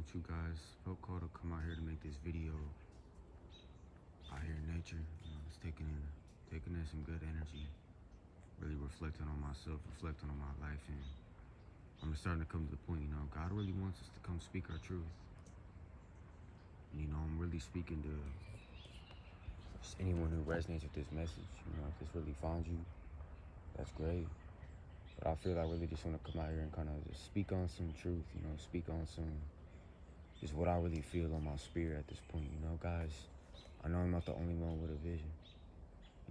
with you guys. Felt called to come out here to make this video out here in nature. It's taking in some good energy. Really reflecting on myself, reflecting on my life, and I'm starting to come to the point. God really wants us to come speak our truth. And, I'm really speaking to just anyone who resonates with this message. If this really finds you, that's great. But I feel I really just want to come out here and kind of just speak on some truth. Speak on some just what I really feel on my spirit at this point. Guys, I know I'm not the only one with a vision.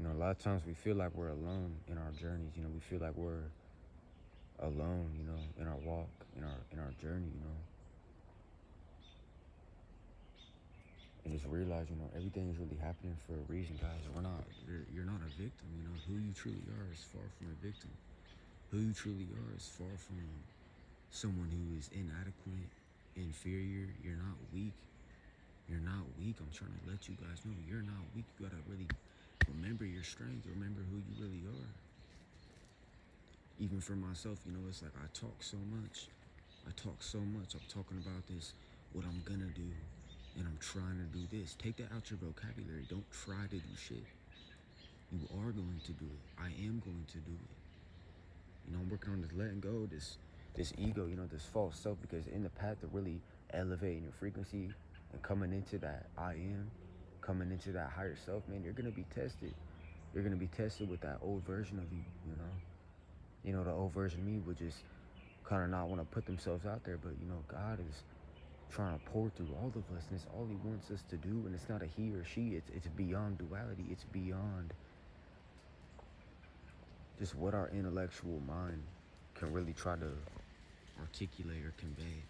A lot of times we feel like we're alone in our journeys. We feel like we're alone, in our walk, in our journey, And just realize, everything is really happening for a reason, guys. You're not a victim. Who you truly are is far from a victim. Who you truly are is far from someone who is inadequate, inferior. You're not weak. You're not weak. I'm trying to let you guys know you're not weak. You gotta really remember your strength. Remember who you really are. Even for myself, it's like I talk so much. I'm talking about this, what I'm gonna do, and I'm trying to do this. Take that out your vocabulary. Don't try to do shit. You are going to do it. I am going to do it. I'm working on this letting go, this ego, this false self, because in the path to really elevating your frequency and coming into that I am, coming into that higher self, man, you're gonna be tested. You're gonna be tested with that old version of you, The old version of me would just kind of not want to put themselves out there, but God is trying to pour through all of us, and it's all He wants us to do, and it's not a he or she. It's beyond duality. It's beyond just what our intellectual mind can really try to articulate or convey.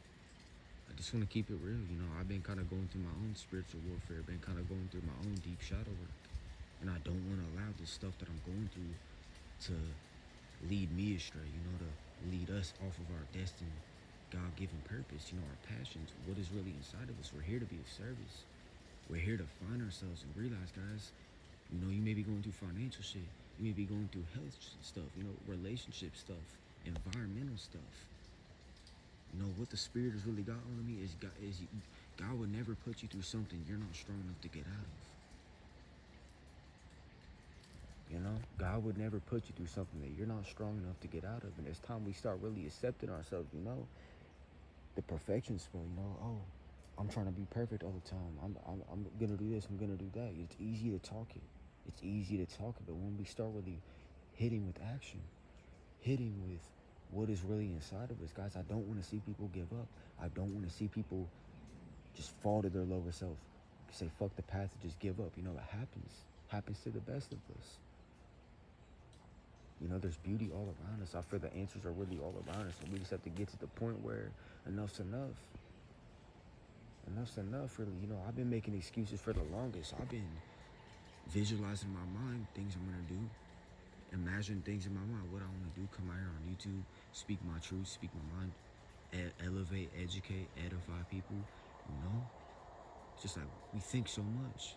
I just want to keep it real. I've been kind of going through my own spiritual warfare, been kind of going through my own deep shadow work, and I don't want to allow this stuff that I'm going through to lead me astray, to lead us off of our destiny, God-given purpose, our passions, what is really inside of us. We're here to be of service. We're here to find ourselves and realize, guys, you may be going through financial shit. You may be going through health stuff, relationship stuff, environmental stuff. What the Spirit has really got on me is God would never put you through something you're not strong enough to get out of. God would never put you through something that you're not strong enough to get out of. And it's time we start really accepting ourselves, the perfection spell, oh, I'm trying to be perfect all the time. I'm gonna do this, I'm gonna do that. It's easy to talk it. It's easy to talk it, but when we start really hitting with action, hitting with what is really inside of us, guys, I don't want to see people give up. I don't want to see people just fall to their lower self, say fuck the path and just give up. It happens to the best of us. There's beauty all around us. I feel the answers are really all around us, and we just have to get to the point where enough's enough. Enough's enough, really. I've been making excuses for the longest. I've been visualizing in my mind things I'm gonna do, imagine things in my mind, what I want to do, come out here on YouTube, speak my truth, speak my mind, elevate, educate, edify people. It's just like we think so much.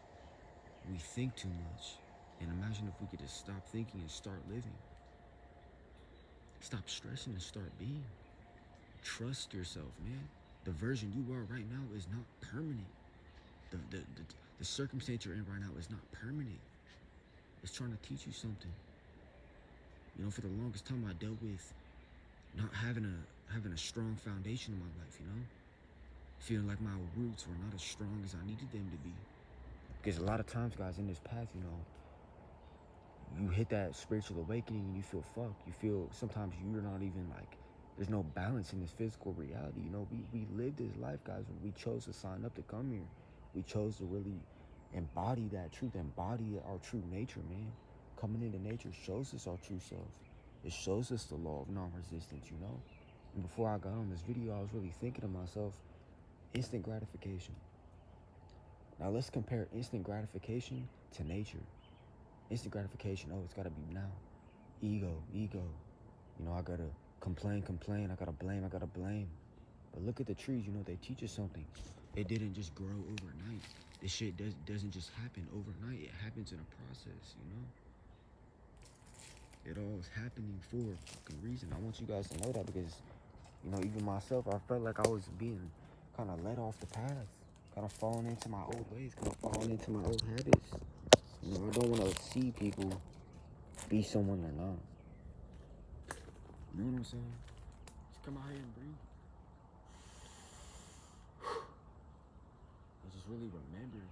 We think too much. And imagine if we could just stop thinking and start living. Stop stressing and start being. Trust yourself, man. The version you are right now is not permanent. The circumstance you're in right now is not permanent. It's trying to teach you something. For the longest time I dealt with not having a strong foundation in my life, feeling like my roots were not as strong as I needed them to be. Because a lot of times, guys, in this path, you hit that spiritual awakening and you feel fucked. You feel sometimes you're not even there's no balance in this physical reality. We lived this life, guys, when we chose to sign up to come here. We chose to really embody that truth, embody our true nature, man. Coming into nature shows us our true self. It shows us the law of non-resistance, And before I got on this video, I was really thinking to myself, instant gratification. Now let's compare instant gratification to nature. Instant gratification, oh, it's gotta be now. Ego. I gotta complain, I gotta blame. But look at the trees, they teach us something. It didn't just grow overnight. This shit doesn't just happen overnight. It happens in a process, It all is happening for a fucking reason. I want you guys to know that because, even myself, I felt like I was being kind of let off the path, kind of falling into my old ways, kind of falling into my old habits. You know, I don't want to see people be someone they're not. You know what I'm saying? Just come out here and breathe. And just really remember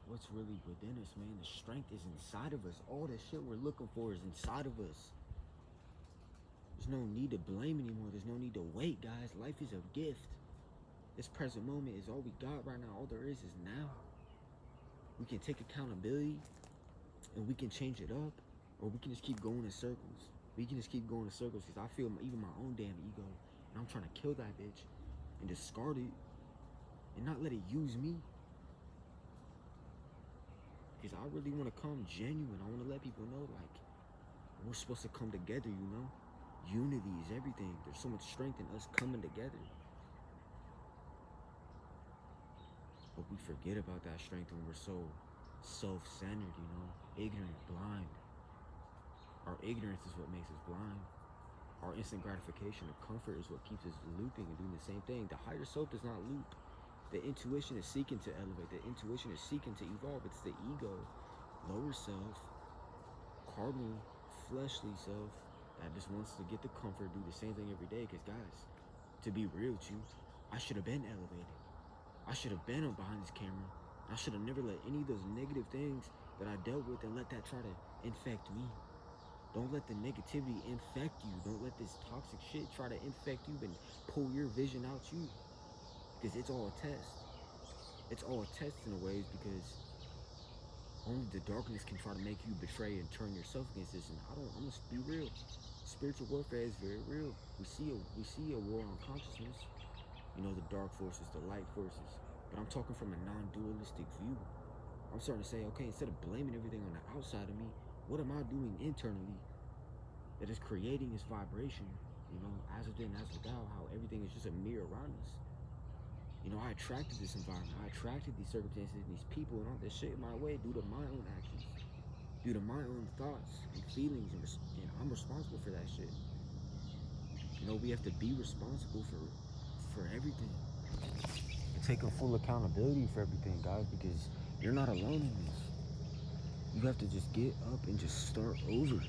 what's really within us, man. The strength is inside of us. All the shit we're looking for is inside of us. There's no need to blame anymore. There's no need to wait, guys. Life is a gift. This present moment is all we got right now. All there is now. We can take accountability and we can change it up, or we can just keep going in circles. We can just keep going in circles because I feel even my own damn ego, and I'm trying to kill that bitch and discard it and not let it use me. Because I really want to come genuine. I want to let people know, like, we're supposed to come together, you know? Unity is everything. There's so much strength in us coming together. But we forget about that strength when we're so self-centered, you know? Ignorant, blind. Our ignorance is what makes us blind. Our instant gratification of comfort is what keeps us looping and doing the same thing. The higher self does not loop. The intuition is seeking to elevate. The intuition is seeking to evolve. It's the ego, lower self, cardinal, fleshly self that just wants to get the comfort, do the same thing every day. Because, guys, to be real with you, I should have been elevated. I should have been on behind this camera. I should have never let any of those negative things that I dealt with and let that try to infect me. Don't let the negativity infect you. Don't let this toxic shit try to infect you and pull your vision out you. Because it's all a test. It's all a test in a ways, because only the darkness can try to make you betray and turn yourself against this. And I'm gonna be real. Spiritual warfare is very real. We see a war on consciousness. You know, the dark forces, the light forces. But I'm talking from a non-dualistic view. I'm starting to say, okay, instead of blaming everything on the outside of me, what am I doing internally that is creating this vibration? You know, as within, as without, how everything is just a mirror around us. You know, I attracted this environment. I attracted these circumstances and these people and all this shit in my way due to my own actions, due to my own thoughts and feelings, and I'm responsible for that shit. You know, we have to be responsible for everything. And taking full accountability for everything, guys, because you're not alone in this. You have to just get up and just start over.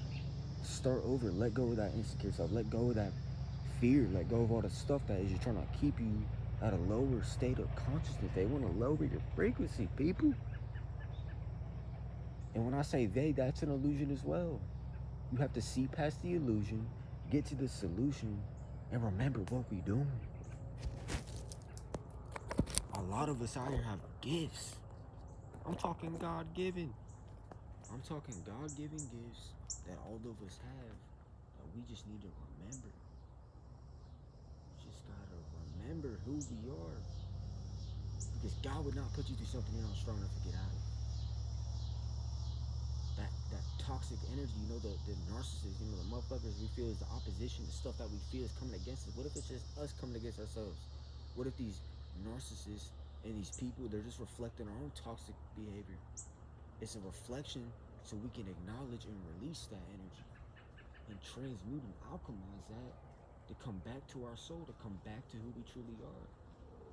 Start over. Let go of that insecure self. Let go of that fear. Let go of all the stuff that is just trying to keep you at a lower state of consciousness. They want to lower your frequency, people. And when I say they, that's an illusion as well. You have to see past the illusion, get to the solution, and remember what we're doing. A lot of us out here have gifts. I'm talking God-given. I'm talking God-given gifts that all of us have that we just need to remember. Just gotta remember who we are. Because God would not put you through something you're not strong enough to get out of. That toxic energy, you know, the narcissists, you know, the motherfuckers we feel is the opposition, the stuff that we feel is coming against us. What if it's just us coming against ourselves? What if these narcissists and these people, they're just reflecting our own toxic behavior? It's a reflection so we can acknowledge and release that energy and transmute and alchemize that to come back to our soul, to come back to who we truly are.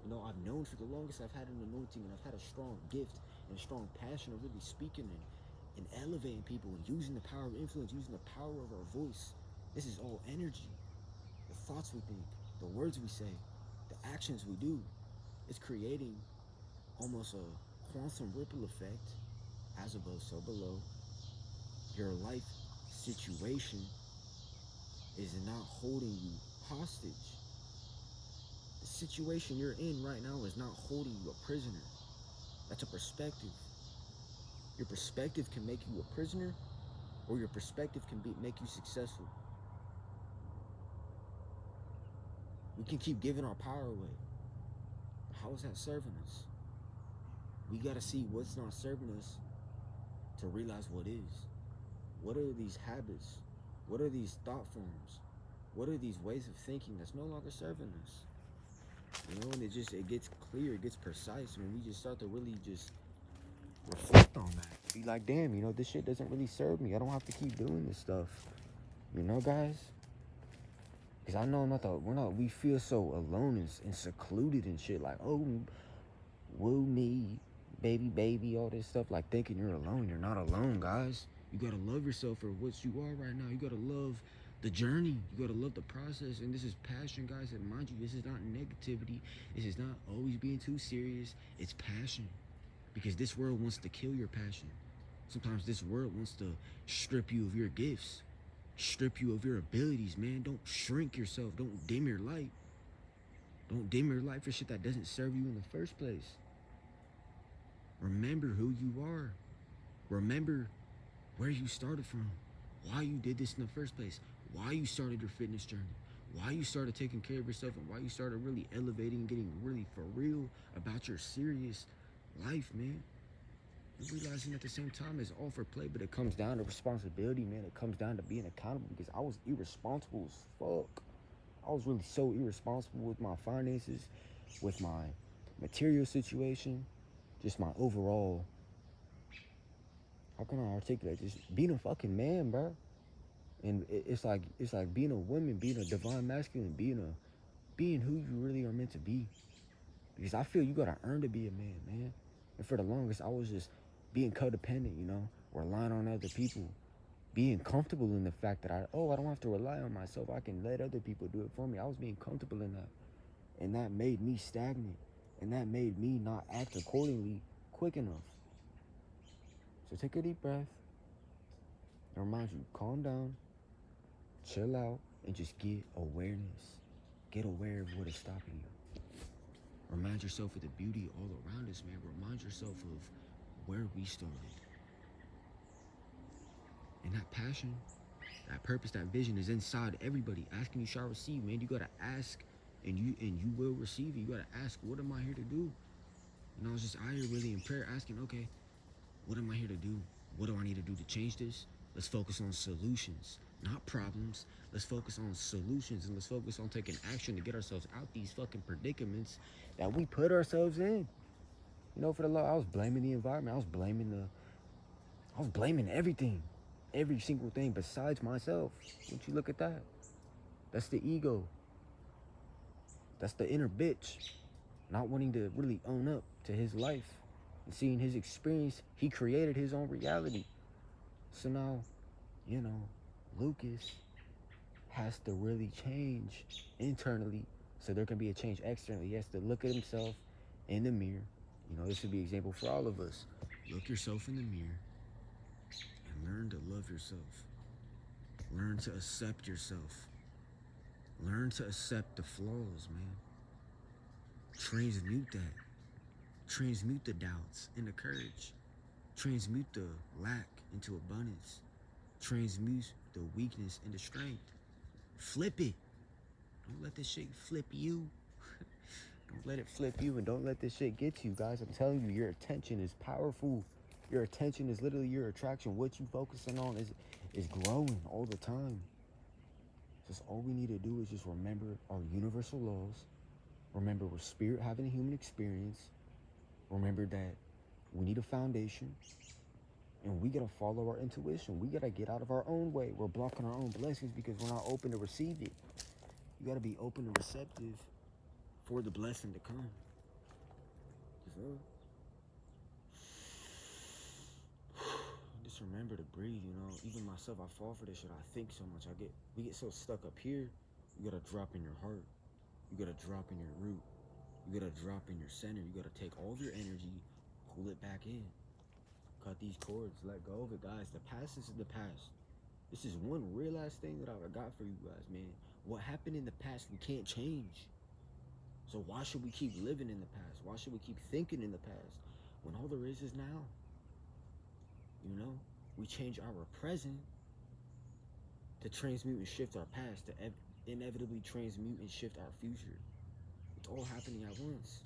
You know, I've known for the longest I've had an anointing, and I've had a strong gift and a strong passion of really speaking and elevating people and using the power of influence, using the power of our voice. This is all energy. The thoughts we think, the words we say, the actions we do. It's creating almost a quantum ripple effect, as above, so below. Your life situation is not holding you hostage. The situation you're in right now is not holding you a prisoner. That's a perspective. Your perspective can make you a prisoner, or your perspective can make you successful. We can keep giving our power away. How is that serving us? We gotta see what's not serving us to realize what is. What are these habits? What are these thought forms? What are these ways of thinking that's no longer serving us? You know, and it gets clear, it gets precise when we just start to really just reflect on that. Be like, damn, you know, this shit doesn't really serve me. I don't have to keep doing this stuff. You know, guys? Because I know we feel so alone and secluded and shit. Like, oh, woo me, baby, all this stuff. Like, thinking you're alone. You're not alone, guys. You gotta love yourself for what you are right now. You gotta love the journey. You gotta love the process. And this is passion, guys. And mind you, this is not negativity. This is not always being too serious. It's passion. Because this world wants to kill your passion. Sometimes this world wants to strip you of your gifts, strip you of your abilities, man. Don't shrink yourself. Don't dim your light. Don't dim your light for shit that doesn't serve you in the first place. Remember who you are. Remember where you started from, why you did this in the first place, why you started your fitness journey, why you started taking care of yourself, and why you started really elevating and getting really for real about your serious life, man. And realizing at the same time it's all for play, but it comes down to responsibility, man. It comes down to being accountable, because I was irresponsible as fuck. I was really so irresponsible with my finances, with my material situation, just my overall, how can I articulate this? Being a fucking man, bro. And it's like being a woman, being a divine masculine, being who you really are meant to be. Because I feel you gotta earn to be a man, man. And for the longest, I was just being codependent, you know, relying on other people, being comfortable in the fact that I don't have to rely on myself. I can let other people do it for me. I was being comfortable in that. And that made me stagnant. And that made me not act accordingly quick enough. So take a deep breath. And remind you, calm down, chill out, and just get awareness. Get aware of what is stopping you. Remind yourself of the beauty all around us, man. Remind yourself of where we started. And that passion, that purpose, that vision is inside everybody. Asking, you shall receive, man. You gotta ask, and you will receive it. You gotta ask, what am I here to do? And I was just out here really in prayer asking, okay, what am I here to do? What do I need to do to change this? Let's focus on solutions, not problems. Let's focus on solutions, and let's focus on taking action to get ourselves out these fucking predicaments that we put ourselves in. You know, for the law, I was blaming the environment. I was blaming everything, every single thing besides myself. Once you look at that, that's the ego. That's the inner bitch, not wanting to really own up to his life and seeing his experience. He created his own reality. So now, you know, Lucas has to really change internally so there can be a change externally. He has to look at himself in the mirror. You know, this would be an example for all of us. Look yourself in the mirror and learn to love yourself. Learn to accept yourself. Learn to accept the flaws, man. Transmute that. Transmute the doubts into courage. Transmute the lack into abundance. Transmute the weakness into strength. Flip it. Don't let this shit flip you. Don't let it flip you, and don't let this shit get you, guys. I'm telling you, your attention is powerful. Your attention is literally your attraction. What you focusing on is growing all the time. Just all we need to do is just remember our universal laws. Remember we're spirit having a human experience. Remember that we need a foundation. And we gotta follow our intuition. We gotta get out of our own way. We're blocking our own blessings because we're not open to receive it. You gotta be open and receptive for the blessing to come. Just remember to breathe, you know. Even myself, I fall for this shit. I think so much. We get so stuck up here. You gotta drop in your heart. You gotta drop in your root. You gotta drop in your center. You gotta take all of your energy, pull it back in. Cut these cords, let go of it, guys. The past is the past. This is one real ass thing that I got for you guys, man. What happened in the past, we can't change. So why should we keep living in the past? Why should we keep thinking in the past when all there is now? You know, we change our present to transmute and shift our past, to inevitably transmute and shift our future. It's all happening at once.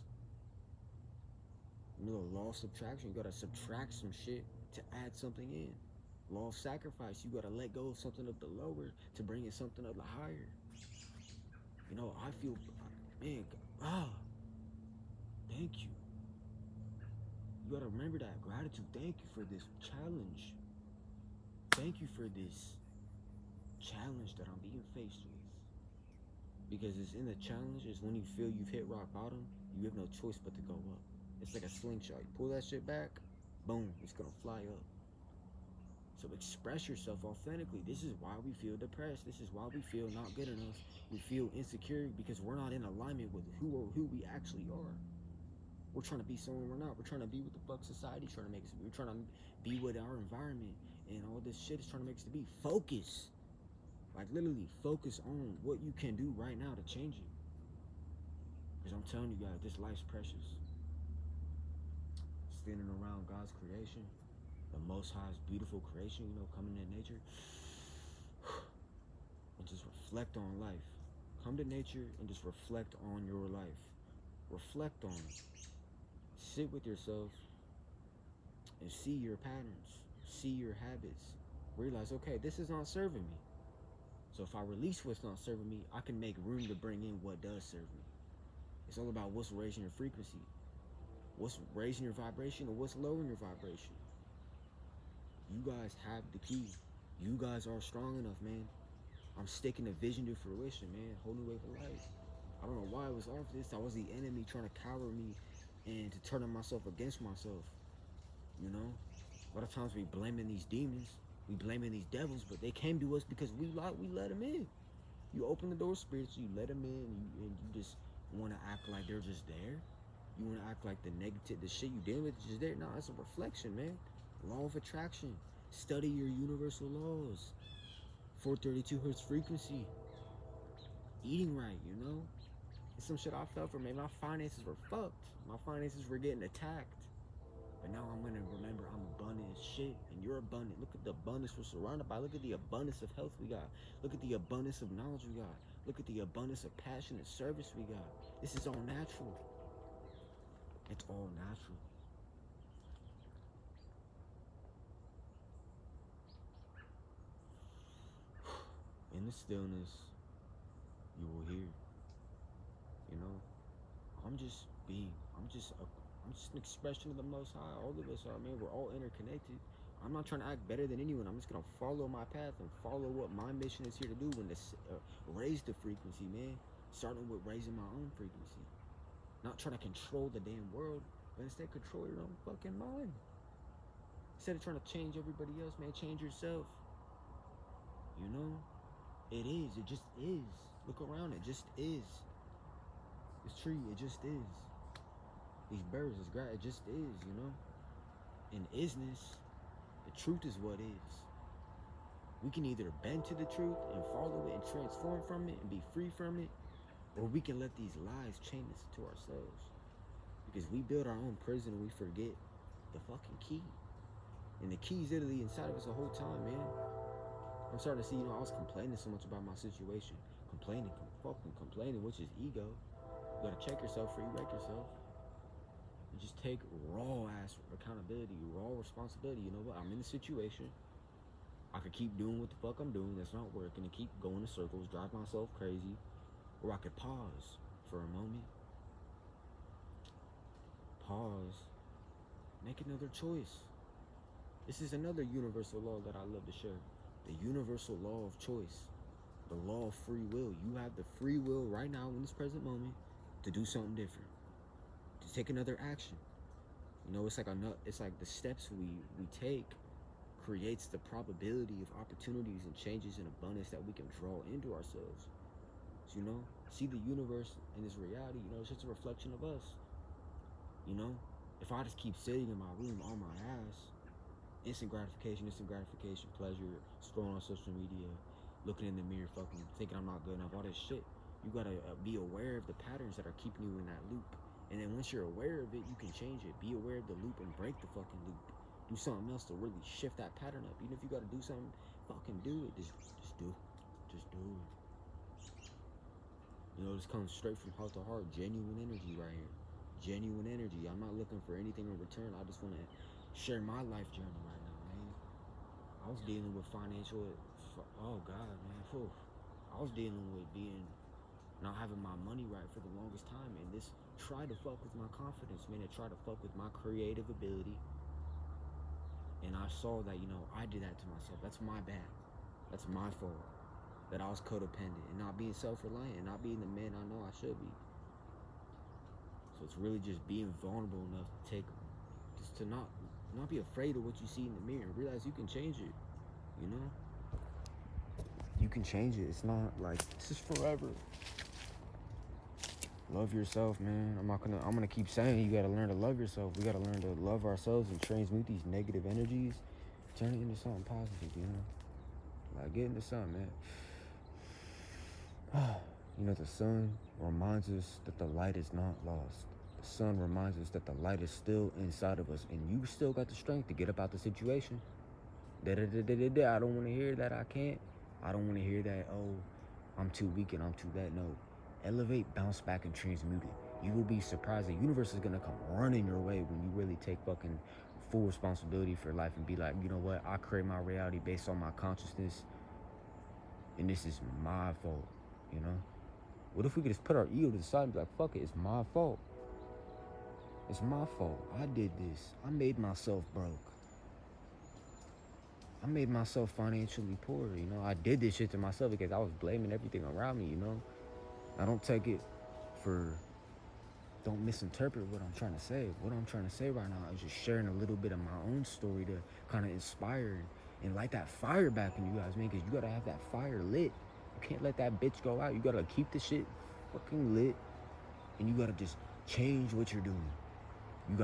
You know, law of subtraction, you gotta subtract some shit to add something in. Law of sacrifice, you gotta let go of something of the lower to bring in something of the higher. You know, I feel, man, thank you. You gotta remember that. Gratitude, thank you for this challenge. Thank you for this challenge that I'm being faced with. Because it's in the challenge, is when you feel you've hit rock bottom, you have no choice but to go up. It's like a slingshot. You pull that shit back, boom, it's gonna fly up. So express yourself authentically. This is why we feel depressed. This is why we feel not good enough. We feel insecure because we're not in alignment with who we actually are. We're trying to be someone we're not. We're trying to be what the fuck society's trying to make us be. We're trying to be what our environment and all this shit is trying to make us to be. Focus. Like literally focus on what you can do right now to change it. Because I'm telling you guys, this life's precious. Standing around God's creation, the Most High's beautiful creation, coming in nature, and just reflect on life. Come to nature and just reflect on your life. Reflect on it. Sit with yourself and see your patterns, see your habits. Realize, okay, this is not serving me. So if I release what's not serving me, I can make room to bring in what does serve me. It's all about what's raising your frequency, what's raising your vibration, or what's lowering your vibration. You guys have the key. You guys are strong enough, man. I'm sticking a vision to fruition, man. Whole new way for life. I don't know why I was off this. I was the enemy trying to cower me and to turn myself against myself. A lot of times we blaming these demons, we blaming these devils, but they came to us because we let them in. You open the door spiritually, you let them in, and you just want to act like they're just there. You want to act like the shit you dealing with is just there. No, it's a reflection, man. Law of attraction. Study your universal laws. 432 hertz frequency. Eating right, It's some shit I felt for, man. My finances were fucked. My finances were getting attacked. But now I'm going to remember I'm abundant as shit, and you're abundant. Look at the abundance we're surrounded by. Look at the abundance of health we got. Look at the abundance of knowledge we got. Look at the abundance of passion and service we got. This is all natural. It's all natural. In the stillness, you will hear. I'm just being. I'm just an expression of the Most High. All of us are, man. We're all interconnected. I'm not trying to act better than anyone. I'm just gonna follow my path and follow what my mission is here to do. When to raise the frequency, man. Starting with raising my own frequency. Not trying to control the damn world, but instead control your own fucking mind. Instead of trying to change everybody else, man, change yourself. It is. It just is. Look around. It just is. This tree, it just is. These birds, this grass, it just is, And isness, the truth is what is. We can either bend to the truth and follow it and transform from it and be free from it, or we can let these lies chain us to ourselves. Because we build our own prison and we forget the fucking key. And the key's literally inside of us the whole time, man. I'm starting to see, I was complaining so much about my situation. Complaining, which is ego. You gotta check yourself before you wreck yourself. You just take raw ass accountability, raw responsibility. You know what? I'm in the situation. I could keep doing what the fuck I'm doing that's not working and keep going in circles, drive myself crazy. Or I could pause for a moment. Pause. Make another choice. This is another universal law that I love to share. The universal law of choice. The law of free will. You have the free will right now in this present moment to do something different, to take another action. It's like the steps we take creates the probability of opportunities and changes and abundance that we can draw into ourselves. So, see the universe in this reality, it's just a reflection of us. If I just keep sitting in my room on my ass, instant gratification, pleasure, scrolling on social media, looking in the mirror, fucking thinking I'm not good enough, all this shit. You gotta be aware of the patterns that are keeping you in that loop. And then once you're aware of it, you can change it. Be aware of the loop and break the fucking loop. Do something else to really shift that pattern up. Even if you gotta do something, fucking do it. Just do it. Just do it. This comes straight from heart to heart. Genuine energy right here. Genuine energy. I'm not looking for anything in return. I just want to share my life journey right now, man. I was dealing with financial... Oh, God, man. Whew. I was dealing with not having my money right for the longest time, and this tried to fuck with my confidence, man. It tried to fuck with my creative ability, and I saw that, I did that to myself. That's my bad. That's my fault. that I was codependent and not being self-reliant and not being the man I know I should be. So it's really just being vulnerable enough to just to not be afraid of what you see in the mirror and realize you can change it, you know? You can change it. It's not like, this is forever. Love yourself, man. I'm gonna keep saying you gotta learn to love yourself. We gotta learn to love ourselves and transmute these negative energies, turn it into something positive, you know? Like, get into something, man. You know, the sun reminds us that the light is not lost. The sun reminds us that the light is still inside of us, and you still got the strength to get up out the situation. I don't want to hear that I can't. I don't want to hear that, oh, I'm too weak and I'm too that. No. Elevate, bounce back, and transmute it. You will be surprised. The universe is going to come running your way when you really take fucking full responsibility for life and be like, you know what? I create my reality based on my consciousness, and this is my fault, you know? What if we could just put our ego to the side and be like, fuck it, it's my fault. It's my fault. I did this. I made myself broke. I made myself financially poor, you know? I did this shit to myself because I was blaming everything around me, you know? I don't take it don't misinterpret what I'm trying to say. What I'm trying to say right now is just sharing a little bit of my own story to kind of inspire and light that fire back in you guys, man, because you got to have that fire lit. You can't let that bitch go out. You got to keep the shit fucking lit, and you got to just change what you're doing. You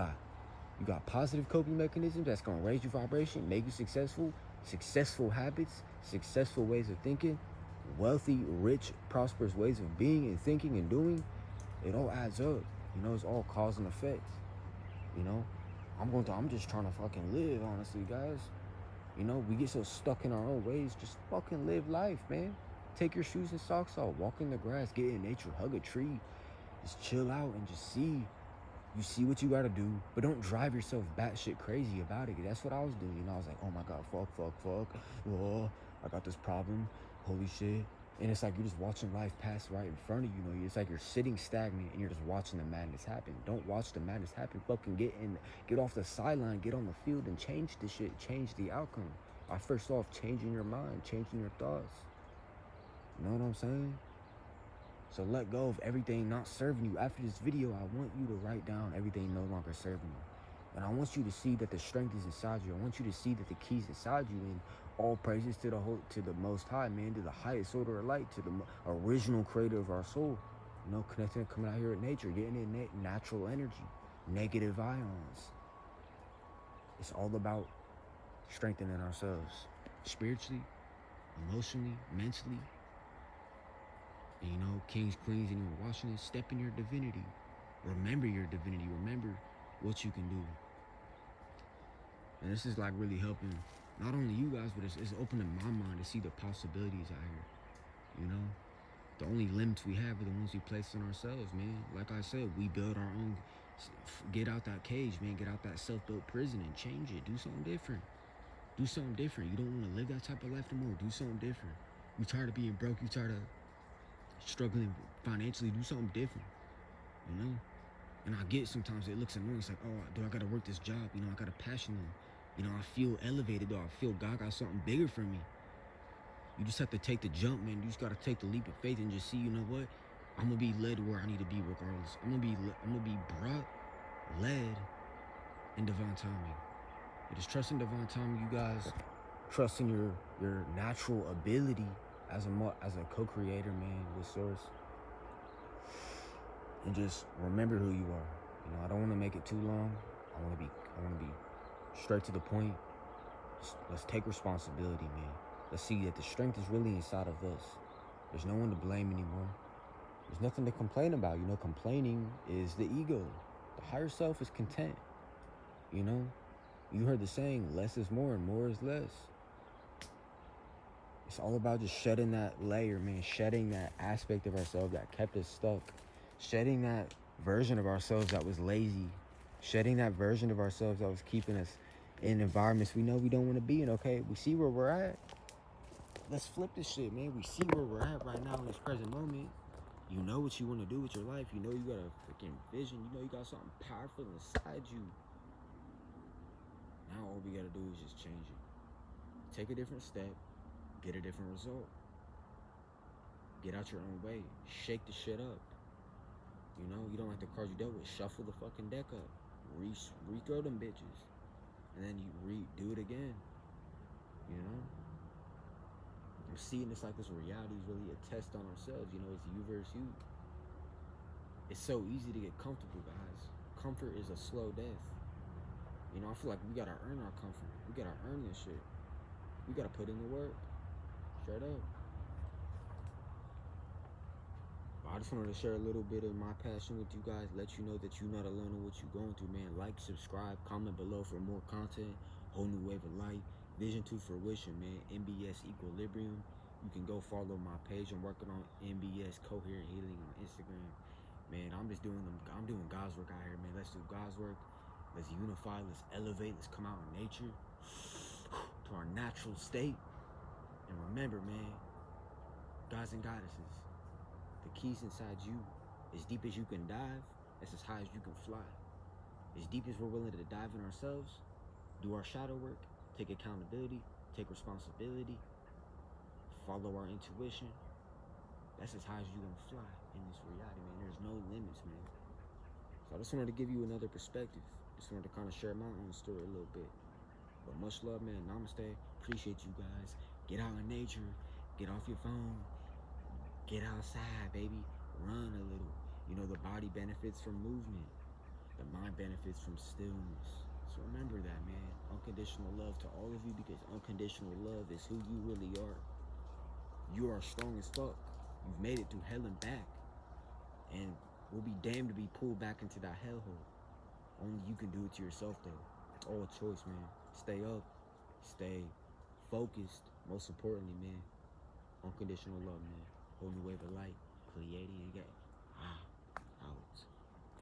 got positive coping mechanisms that's going to raise your vibration, make you successful habits, successful ways of thinking, wealthy, rich, prosperous ways of being and thinking and doing. It all adds up. You know, it's all cause and effect. You know, I'm just trying to fucking live, honestly, guys. You know, we get so stuck in our own ways. Just fucking live life, man. Take your shoes and socks off, walk in the grass, get in nature, hug a tree. Just chill out and just see. You see what you gotta do, but don't drive yourself batshit crazy about it. That's what I was doing. You know, I was like, oh my God, fuck. Oh, I got this problem. Holy shit. And it's like you're just watching life pass right in front of you. You know, it's like you're sitting stagnant and you're just watching the madness happen. Don't watch the madness happen. Fucking get off the sideline, get on the field and change the shit, change the outcome. By first off, changing your mind, changing your thoughts. You know what I'm saying? So let go of everything not serving you. After this video, I want you to write down everything no longer serving you. And I want you to see that the strength is inside you. I want you to see that the key's inside you. And all praises to the Most High, man, to the highest order of light, to the original creator of our soul. You know, connecting, coming out here at nature, getting in natural energy, negative ions. It's all about strengthening ourselves spiritually, emotionally, mentally. And, you know, kings, queens, anyone watching this, step in your divinity. Remember your divinity. Remember what you can do. And this is like really helping not only you guys, but it's opening my mind to see the possibilities out here. You know, the only limits we have are the ones we place on ourselves, man. Like I said, we build our own. Get out that cage, man. Get out that self-built prison and change it. Do something different. Do something different. You don't want to live that type of life no more. Do something different. You tired of being broke. You tired of struggling financially. Do something different. You know. And I get sometimes it looks annoying. It's like, oh, do I gotta work this job? You know, I got a passion. You know, I feel elevated, though. I feel God got something bigger for me. You just have to take the jump, man. You just gotta take the leap of faith and just see, you know what? I'm gonna be led where I need to be regardless. I'm gonna be brought, led in divine timing. You just trust in divine timing, you guys. Trust in your natural ability as a co-creator, man, with Source. And just remember who you are. You know, I don't want to make it too long. I want to be straight to the point. Let's take responsibility, man. Let's see that the strength is really inside of us. There's no one to blame anymore. There's nothing to complain about. You know, complaining is the ego. The higher self is content. You know, you heard the saying, less is more and more is less. It's all about just shedding that layer, man. Shedding that aspect of ourselves that kept us stuck. Shedding that version of ourselves that was lazy. Shedding that version of ourselves that was keeping us in environments we know we don't want to be in, okay? We see where we're at. Let's flip this shit, man. We see where we're at right now in this present moment. You know what you want to do with your life. You know you got a freaking vision. You know you got something powerful inside you. Now all we got to do is just change it. Take a different step. Get a different result. Get out your own way. Shake the shit up. You know, you don't like the cards you dealt with. Shuffle the fucking deck up. Re-throw them bitches. And then you do it again. You know? I'm seeing this like this reality is really a test on ourselves. You know, it's you versus you. It's so easy to get comfortable, guys. Comfort is a slow death. You know, I feel like we gotta earn our comfort. We gotta earn this shit. We gotta put in the work. Straight up. I just wanted to share a little bit of my passion with you guys. Let you know that you're not alone in what you're going through, man. Like, subscribe, comment below for more content. Whole New Wave of Light. Vision to Fruition, man. MBS Equilibrium. You can go follow my page. I'm working on MBS Coherent Healing on Instagram. Man, I'm doing God's work out here, man. Let's do God's work. Let's unify. Let's elevate. Let's come out in nature to our natural state. And remember, man, gods and goddesses, the keys inside you, as deep as you can dive, that's as high as you can fly. As deep as we're willing to dive in ourselves, do our shadow work, take accountability, take responsibility, follow our intuition, that's as high as you can fly in this reality, man. There's no limits, man. So I just wanted to give you another perspective. Just wanted to kind of share my own story a little bit. But much love, man. Namaste. Appreciate you guys. Get out in nature. Get off your phone. Get outside, baby. Run a little. You know, the body benefits from movement. The mind benefits from stillness. So remember that, man. Unconditional love to all of you, because unconditional love is who you really are. You are strong as fuck. You've made it through hell and back. And we'll be damned to be pulled back into that hellhole. Only you can do it to yourself, though. It's all a choice, man. Stay up. Stay focused. Most importantly, man. Unconditional love, man. Whole New Wave of Light. Pleiadian gang.